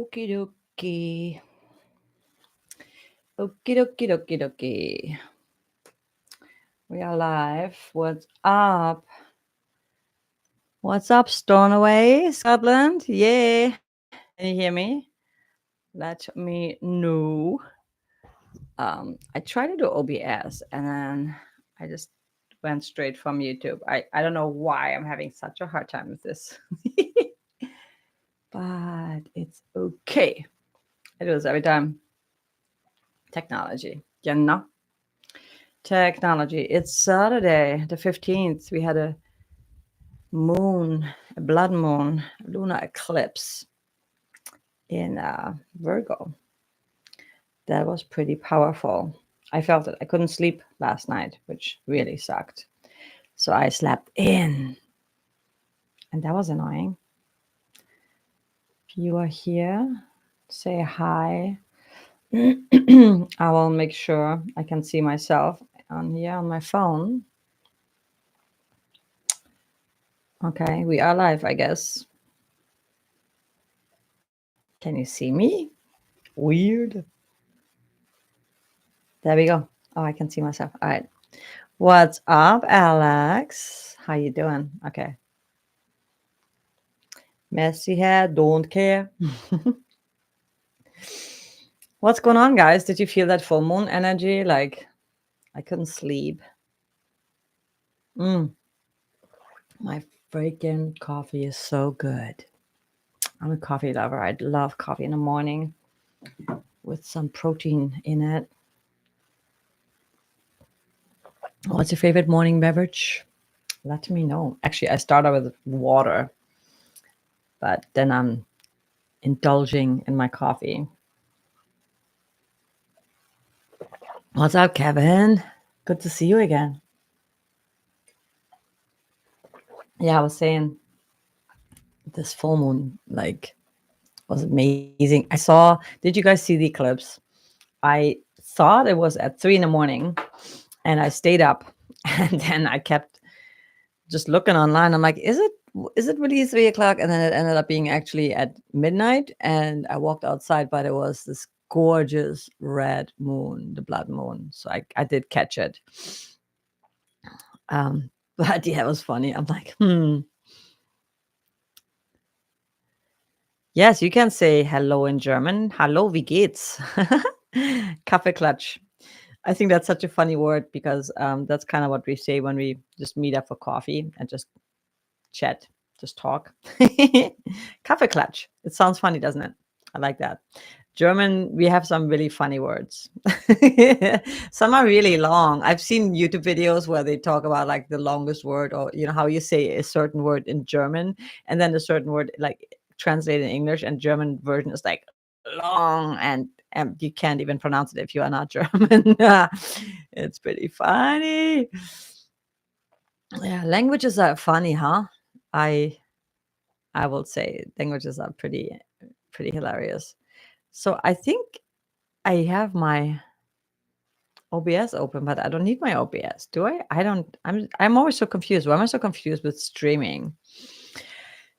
Okie dokie. Okie dokie dokie dokie. We are live. What's up? What's up, Stornoway, Scotland? Yeah. Can you hear me? Let me know. I tried to do OBS and then I just went straight from YouTube. I don't know why I'm having such a hard time with this. But it's okay. I do this every time. Technology. You know? Technology. It's Saturday, the 15th. We had a blood moon, lunar eclipse in Virgo. That was pretty powerful. I felt it. I couldn't sleep last night, which really sucked. So I slept in. And that was annoying. If you are here, say hi. I will make sure I can see myself on here on my phone. Okay, we are live, I guess. Can you see me? Weird. There we go. Oh, I can see myself. All right. What's up, Alex? How you doing? Okay. Messy hair, don't care. What's going on, guys? Did you feel that full moon energy? Like, I couldn't sleep. My freaking coffee is so good. I'm a coffee lover. I love coffee in the morning with some protein in it. What's your favorite morning beverage? Let me know. Actually, I started with water, but then I'm indulging in my coffee. What's up, Kevin? Good to see you again. Yeah, I was saying this full moon was amazing. Did you guys see the eclipse? I thought it was at 3 a.m. and I stayed up and then I kept just looking online. I'm like, is it really 3 o'clock? And then it ended up being actually at midnight. And I walked outside, but it was this gorgeous red moon, the blood moon. So I did catch it. But yeah, it was funny. I'm like, Yes, you can say hello in German. Hallo, wie geht's? Kaffee Klatsch. I think that's such a funny word because that's kind of what we say when we just meet up for coffee and just chat, just talk. Kaffee Klatsch. It sounds funny, doesn't it? I like that. German, we have some really funny words. Some are really long. I've seen YouTube videos where they talk about like the longest word, or how you say a certain word in German and then a certain word like translated in English, and German version is like long and you can't even pronounce it if you are not German. It's pretty funny. Yeah, languages are funny, huh? I will say languages are pretty hilarious. So I think I have my OBS open, but I don't need my OBS, do I? I don't. I'm always so confused. Why am I so confused with streaming?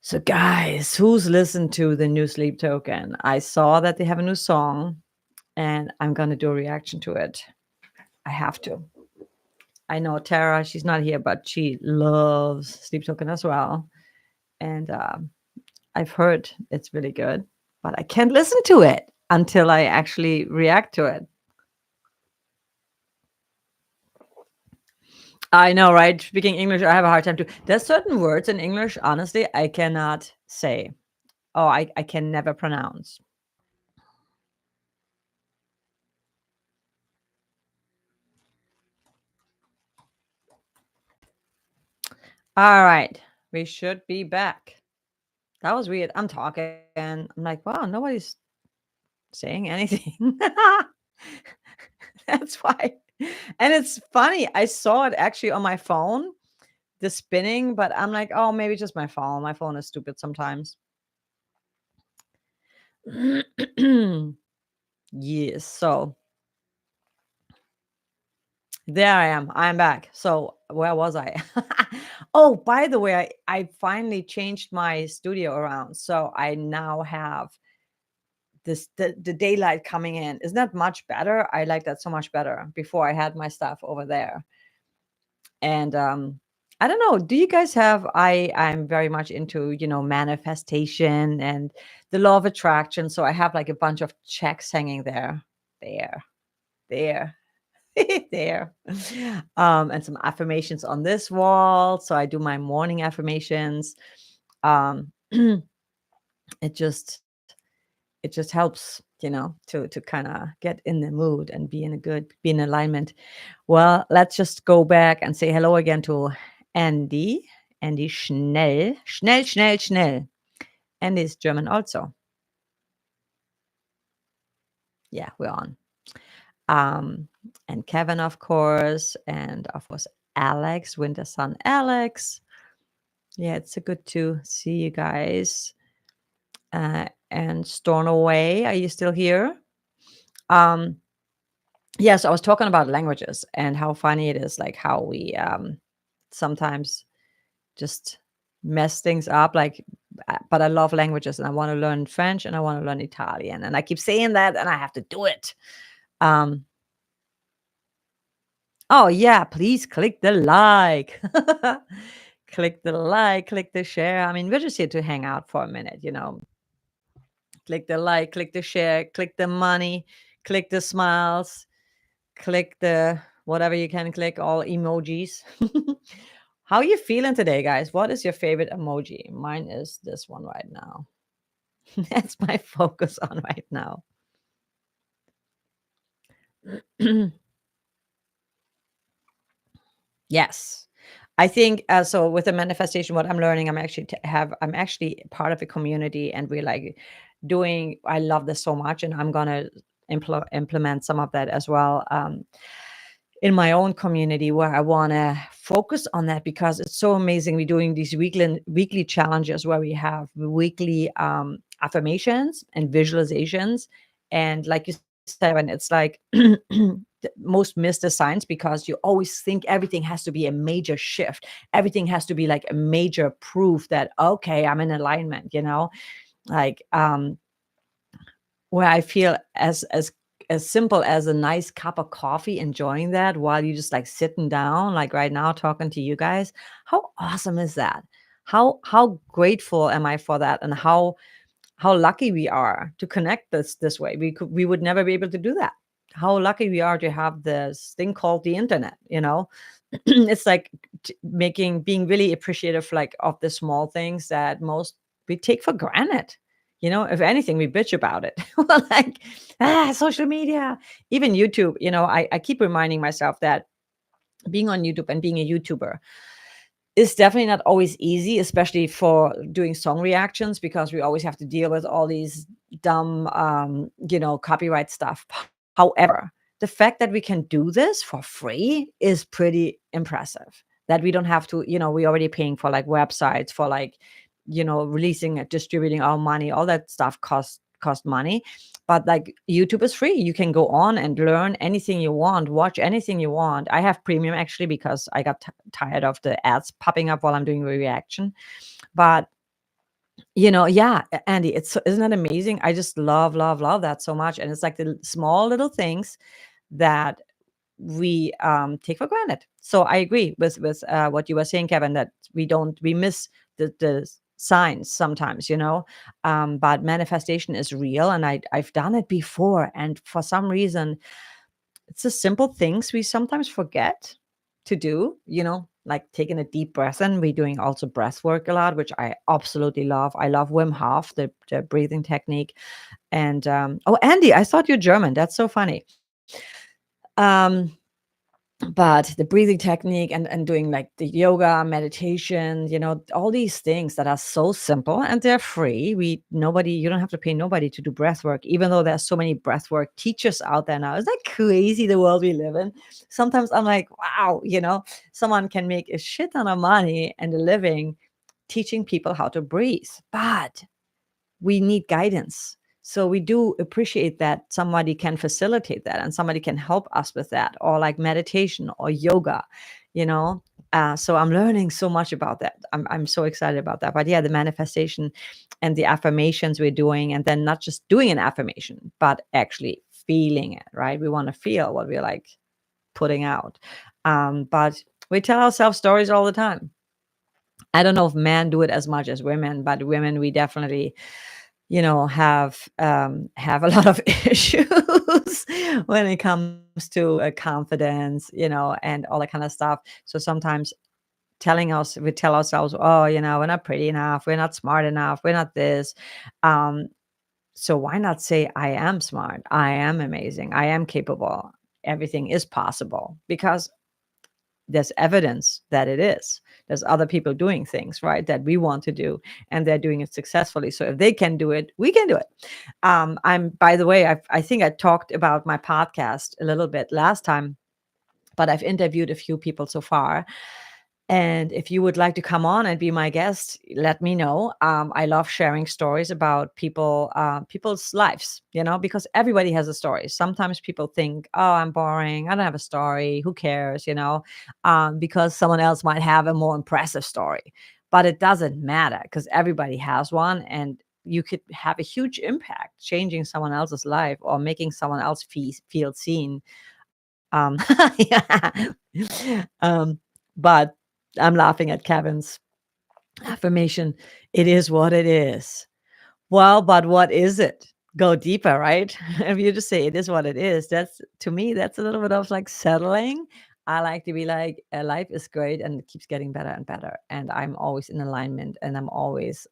So guys, who's listened to the new Sleep Token? I saw that they have a new song and I'm gonna do a reaction to it. I have to. I know Tara, she's not here, but she loves Sleep Token as well. And I've heard it's really good, but I can't listen to it until I actually react to it. I know, right? Speaking English, I have a hard time too. There's certain words in English, honestly, I cannot say. Oh, I can never pronounce. All right. We should be back. That was weird. I'm talking. I'm like, wow, nobody's saying anything. That's why. And it's funny. I saw it actually on my phone, the spinning, but I'm like, oh, maybe just my phone. My phone is stupid sometimes. Yes. So there I am. I'm back. So where was I? Oh, by the way, I finally changed my studio around. So I now have the daylight coming in. Isn't that much better? I like that so much better before I had my stuff over there. And I don't know, do you guys have I'm very much into, manifestation and the law of attraction. So I have like a bunch of checks hanging there, there, there. And some affirmations on this wall. So I do my morning affirmations. Um it just it just helps, to kind of get in the mood and be in alignment. Well, let's just go back and say hello again to Andy. Andy Schnell. Schnell, schnell, schnell. Andy is German also. Yeah, we're on. And Kevin, of course, and of course, Alex, Winter Sun Alex. Yeah, it's so good to see you guys. And Stornoway, are you still here? Yeah, so I was talking about languages and how funny it is, like how we sometimes just mess things up. Like, but I love languages and I want to learn French and I want to learn Italian, and I keep saying that and I have to do it. Oh yeah, please click the like. Click the like, click the share. I mean, we're just here to hang out for a minute, Click the like, click the share, click the money, click the smiles, click the whatever you can click, all emojis. How are you feeling today, guys? What is your favorite emoji? Mine is this one right now. That's my focus on right now. Yes. I think so with the manifestation, what I'm learning, I'm actually part of a community, and we're like I love this so much, and I'm gonna implement some of that as well in my own community, where I want to focus on that because it's so amazing. We're doing these weekly challenges where we have weekly affirmations and visualizations, and like you said, and it's like most missed the signs, because you always think everything has to be a major shift, everything has to be like a major proof that, okay, I'm in alignment, like where I feel as simple as a nice cup of coffee, enjoying that while you just like sitting down, like right now talking to you guys. How awesome is that? How grateful am I for that, and how lucky we are to connect this way. We would never be able to do that. How lucky we are to have this thing called the internet. It's like being really appreciative, like of the small things that most we take for granted. If anything, we bitch about it. Well, like social media, even YouTube. I keep reminding myself that being on YouTube and being a YouTuber is definitely not always easy, especially for doing song reactions, because we always have to deal with all these dumb, copyright stuff. However, the fact that we can do this for free is pretty impressive. That we don't have to, we're already paying for like websites, for like, releasing and distributing our money, all that stuff cost money. But like YouTube is free. You can go on and learn anything you want, watch anything you want. I have premium actually, because I got tired of the ads popping up while I'm doing a reaction. But yeah, Andy, isn't that amazing? I just love that so much. And it's like the small little things that we take for granted. So I agree with what you were saying, Kevin, that we miss the signs sometimes, but manifestation is real, and I've done it before, and for some reason it's the simple things we sometimes forget to do, like taking a deep breath in. We're doing also breath work a lot, which I absolutely love. I love Wim Hof, the breathing technique. And oh, Andy, I thought you're German. That's so funny. But the breathing technique and doing like the yoga, meditation, all these things that are so simple and they're free. You don't have to pay nobody to do breath work, even though there's so many breath work teachers out there now. Isn't that crazy, the world we live in? Sometimes I'm like, wow, someone can make a shit ton of money and a living teaching people how to breathe, but we need guidance. So we do appreciate that somebody can facilitate that and somebody can help us with that, or like meditation or yoga, So I'm learning so much about that. I'm so excited about that. But yeah, the manifestation and the affirmations we're doing, and then not just doing an affirmation, but actually feeling it, right? We want to feel what we're like putting out. But we tell ourselves stories all the time. I don't know if men do it as much as women, but women, we definitely, have a lot of issues when it comes to confidence, and all that kind of stuff. So sometimes we tell ourselves, oh, we're not pretty enough, we're not smart enough, we're not this. Um, so why not say, I am smart, I am amazing, I am capable, everything is possible, because there's evidence that it is. There's other people doing things, right, that we want to do, and they're doing it successfully. So if they can do it, we can do it. By the way, I think I talked about my podcast a little bit last time, but I've interviewed a few people so far. And if you would like to come on and be my guest, let me know. I love sharing stories about people's lives, because everybody has a story. Sometimes people think, oh, I'm boring, I don't have a story, who cares, because someone else might have a more impressive story. But it doesn't matter, because everybody has one, and you could have a huge impact changing someone else's life or making someone else feel seen. Yeah. But I'm laughing at Kevin's affirmation. It is what it is. Well, but what is it? Go deeper, right? If you just say it is what it is, that's, to me, that's a little bit of like settling. I like to be like, life is great and it keeps getting better and better. And I'm always in alignment, and I'm always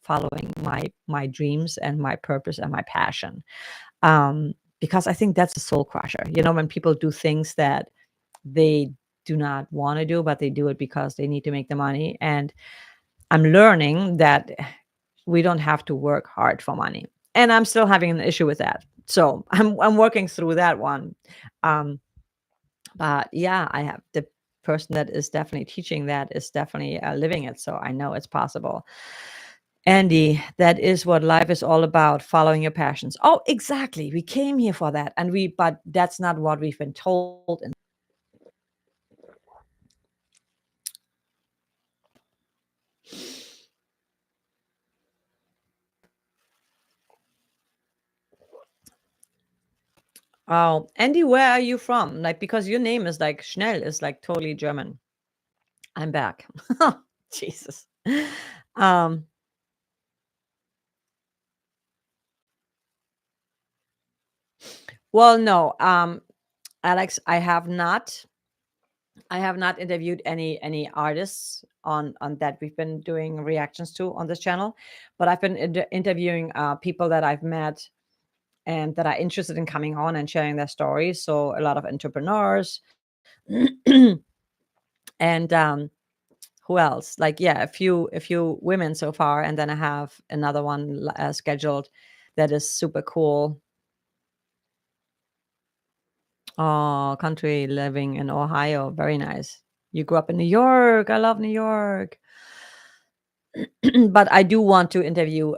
following my dreams and my purpose and my passion. Because I think that's a soul crusher. When people do things that they do not want to do, but they do it because they need to make the money. And I'm learning that we don't have to work hard for money. And I'm still having an issue with that. So I'm working through that one. Um, but yeah, I have the person that is definitely teaching that is definitely living it. So I know it's possible. Andy, that is what life is all about, following your passions. Oh, exactly. We came here for that. But that's not what we've been told. Oh, Andy, where are you from? Like, because your name is like Schnell is like totally German. I'm back. Jesus. Um, well, no, Alex, I have not interviewed any artists on that we've been doing reactions to on this channel, but I've been interviewing people that I've met and that are interested in coming on and sharing their stories. So a lot of entrepreneurs, and who else? Like, yeah, a few women so far, and then I have another one scheduled that is super cool. Oh, country living in Ohio, very nice. You grew up in New York. I love New York. But I do want to interview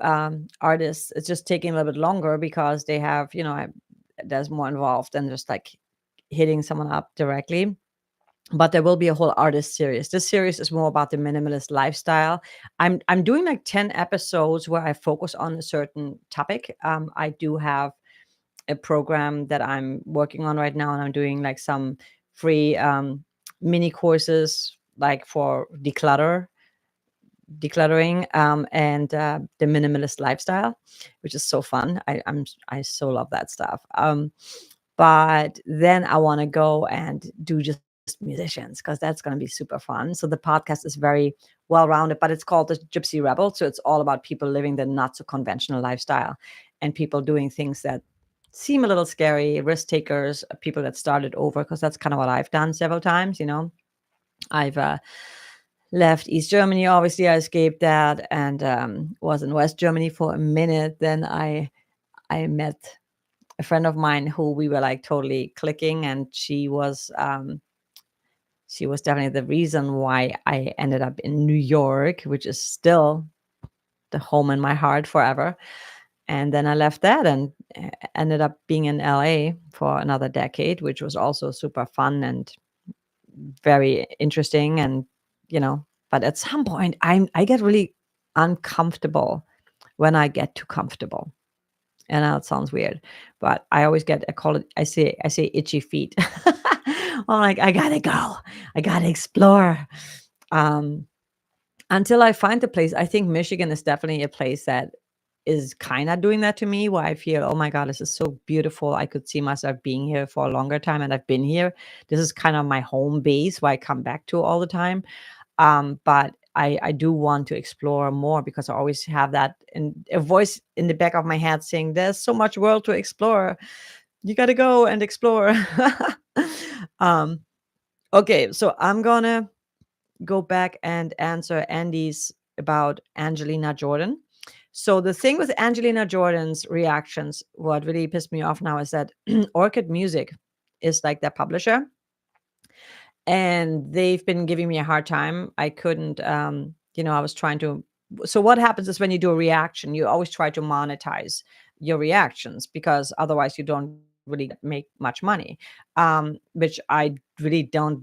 artists. It's just taking a little bit longer because they have, there's more involved than just like hitting someone up directly. But there will be a whole artist series. This series is more about the minimalist lifestyle. I'm doing like 10 episodes where I focus on a certain topic. I do have a program that I'm working on right now, and I'm doing like some free mini courses like for decluttering, and the minimalist lifestyle, which is so fun. I so love that stuff. But then I want to go and do just musicians, because that's going to be super fun. So the podcast is very well rounded, but it's called the Gypsy Rebel. So it's all about people living the not so conventional lifestyle, and people doing things that seem a little scary, risk takers, people that started over, because that's kind of what I've done several times. I've left East Germany. Obviously, I escaped that, and was in West Germany for a minute. Then I met a friend of mine who we were like totally clicking, and she was definitely the reason why I ended up in New York, which is still the home in my heart forever. And then I left that and ended up being in LA for another decade, which was also super fun and very interesting, and but at some point I get really uncomfortable when I get too comfortable. And now it sounds weird, but I always get, I say itchy feet. I'm like, I gotta go. I gotta explore. Um, until I find the place. I think Michigan is definitely a place that is kind of doing that to me, where I feel, oh my God, this is so beautiful. I could see myself being here for a longer time, and I've been here. This is kind of my home base where I come back to all the time. But I do want to explore more, because I always have that a voice in the back of my head saying, "There's so much world to explore. You got to go and explore." um, okay, so I'm gonna go back and answer Andy's about Angelina Jordan. So the thing with Angelina Jordan's reactions, what really pissed me off now is that Orchid Music is like their publisher, and they've been giving me a hard time. I couldn't, I was trying to. So what happens is, when you do a reaction, you always try to monetize your reactions, because otherwise you don't really make much money, which I really don't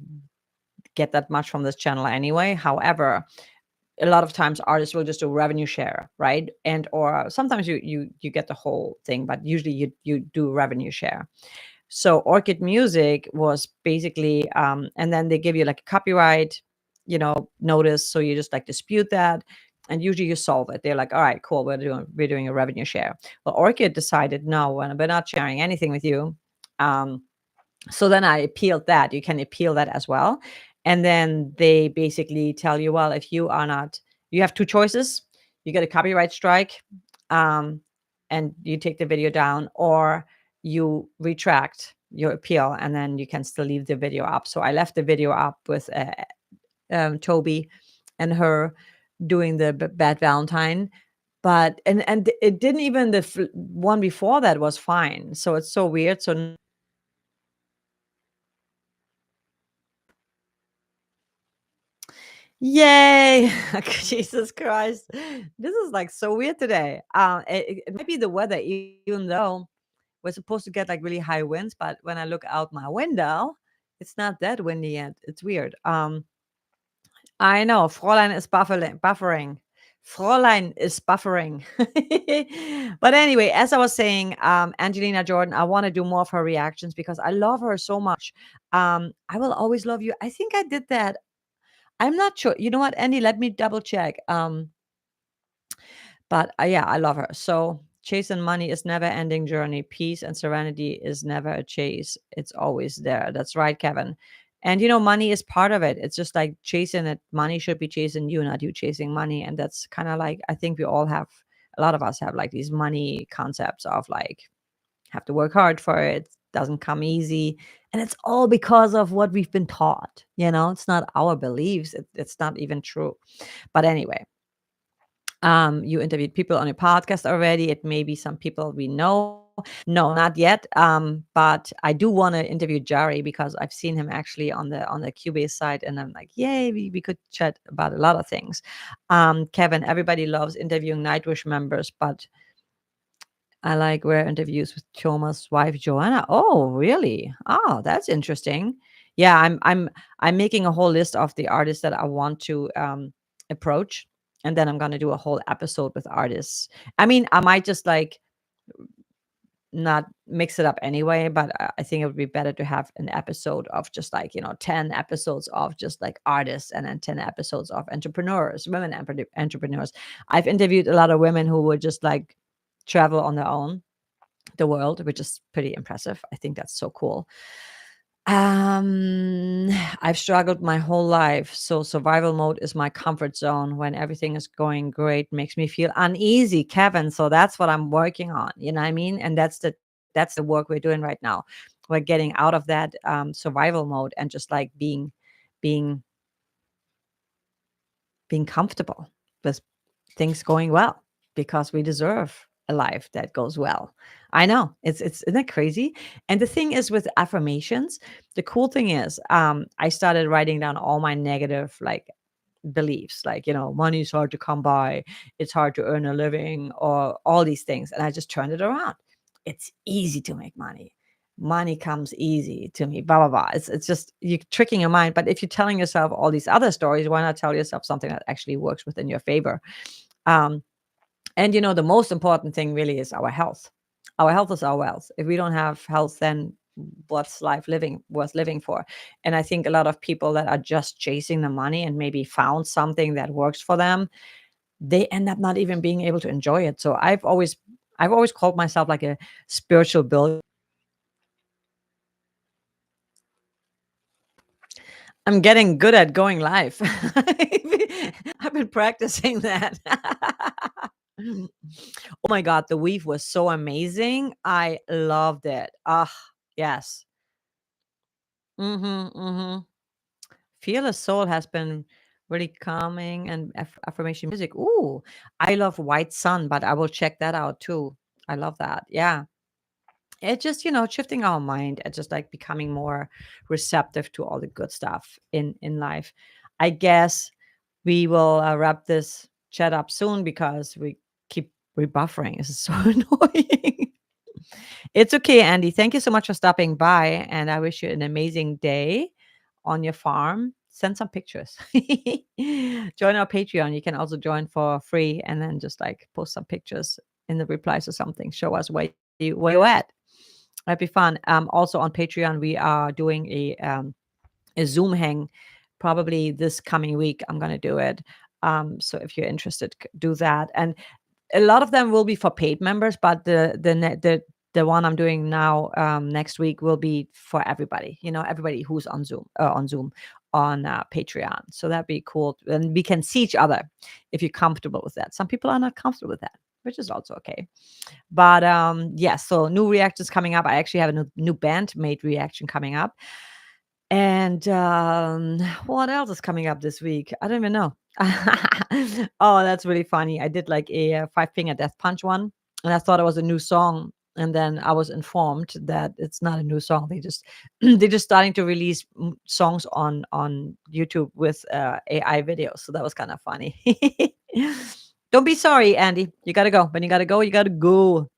get that much from this channel anyway. However, a lot of times artists will just do revenue share, right? And or sometimes you get the whole thing, but usually you do revenue share. So Orchid Music was basically, and then they give you like a copyright, notice. So you just like dispute that, and usually you solve it. They're like, all right, cool, we're doing a revenue share. Well, Orchid decided, no, we're not sharing anything with you. So then I appealed that. You can appeal that as well. And then they basically tell you, well, if you are not, you have two choices. You get a copyright strike, um, and you take the video down, or you retract your appeal, and then you can still leave the video up. So I left the video up with Toby and her doing the Bad Valentine. But and it didn't even, the one before that was fine. So it's so weird. So yay! Jesus Christ. This is like so weird today. It might be the weather, even though we're supposed to get like really high winds, but when I look out my window, it's not that windy yet. It's weird. I know Fräulein is buffering. Fräulein is buffering. But anyway, as I was saying, Angelina Jordan, I want to do more of her reactions because I love her so much. I will always love you. I think I did that. I'm not sure. You know what, Andy? Let me double check. But yeah, I love her. So chasing money is never ending journey. Peace and serenity is never a chase. It's always there. That's right, Kevin. And money is part of it. It's just like chasing it. Money should be chasing you, not you chasing money. And that's kind of like, I think we all have, a lot of us have like these money concepts of like, have to work hard for it. Doesn't come easy. And it's all because of what we've been taught. It's not our beliefs. It's not even true. But anyway, you interviewed people on your podcast already. It may be some people we know. No, not yet. But I do want to interview Jari, because I've seen him actually on the Cubase side, and I'm like, yay, we could chat about a lot of things. Kevin, everybody loves interviewing Nightwish members, but I like rare interviews with Thomas' wife Joanna. Oh, really? Oh, that's interesting. Yeah, I'm making a whole list of the artists that I want to approach, and then I'm gonna do a whole episode with artists. I mean, I might just like not mix it up anyway, but I think it would be better to have an episode of just like 10 episodes of just like artists, and then 10 episodes of entrepreneurs, women entrepreneurs. I've interviewed a lot of women who would just like travel on their own the world, which is pretty impressive. I think that's so cool. Um, I've struggled my whole life, so survival mode is my comfort zone. When everything is going great, makes me feel uneasy, Kevin. So that's what I'm working on. You know what I mean? And that's the work we're doing right now. We're getting out of that survival mode and just like being being comfortable with things going well, because we deserve a life that goes well. I know, it's isn't that crazy? And the thing is with affirmations, the cool thing is, I started writing down all my negative like beliefs, like money is hard to come by, it's hard to earn a living, or all these things, and I just turned it around. It's easy to make money. money comes easy to me, blah blah blah. It's just you're tricking your mind. But if you're telling yourself all these other stories, why not tell yourself something that actually works within your favor? um and the most important thing really is our health. Our health is our wealth. If we don't have health, then what's life living worth living for? And I think a lot of people that are just chasing the money and maybe found something that works for them, they end up not even being able to enjoy it. So I've always called myself like a spiritual builder. I'm getting good at going live. I've been practicing that. Oh my god, the weave was so amazing. I loved it. Ah, yes. Mhm, mhm. Fearless Soul has been really calming and affirmation music. Ooh, I love White Sun, but I will check that out too. I love that. Yeah. It just, shifting our mind and just like becoming more receptive to all the good stuff in life. I guess we will wrap this chat up soon because we keep rebuffering. This is so annoying. It's okay, Andy. Thank you so much for stopping by, and I wish you an amazing day on your farm. Send some pictures. Join our Patreon. You can also join for free, and then just like post some pictures in the replies or something. Show us where you at. That'd be fun. Also on Patreon, we are doing a Zoom hang probably this coming week. I'm gonna do it. So if you're interested, do that. And a lot of them will be for paid members, but the one I'm doing now next week will be for everybody. Everybody who's on Patreon. So that'd be cool, and we can see each other if you're comfortable with that. Some people are not comfortable with that, which is also okay. But yeah, so new reactions coming up. I actually have a new band made reaction coming up. And what else is coming up this week? I don't even know. Oh, that's really funny. I did like a Five Finger Death Punch one, and I thought it was a new song. And then I was informed that it's not a new song. They just they're just starting to release songs on YouTube with AI videos. So that was kind of funny. Don't be sorry, Andy. You gotta go. When you gotta go, you gotta go.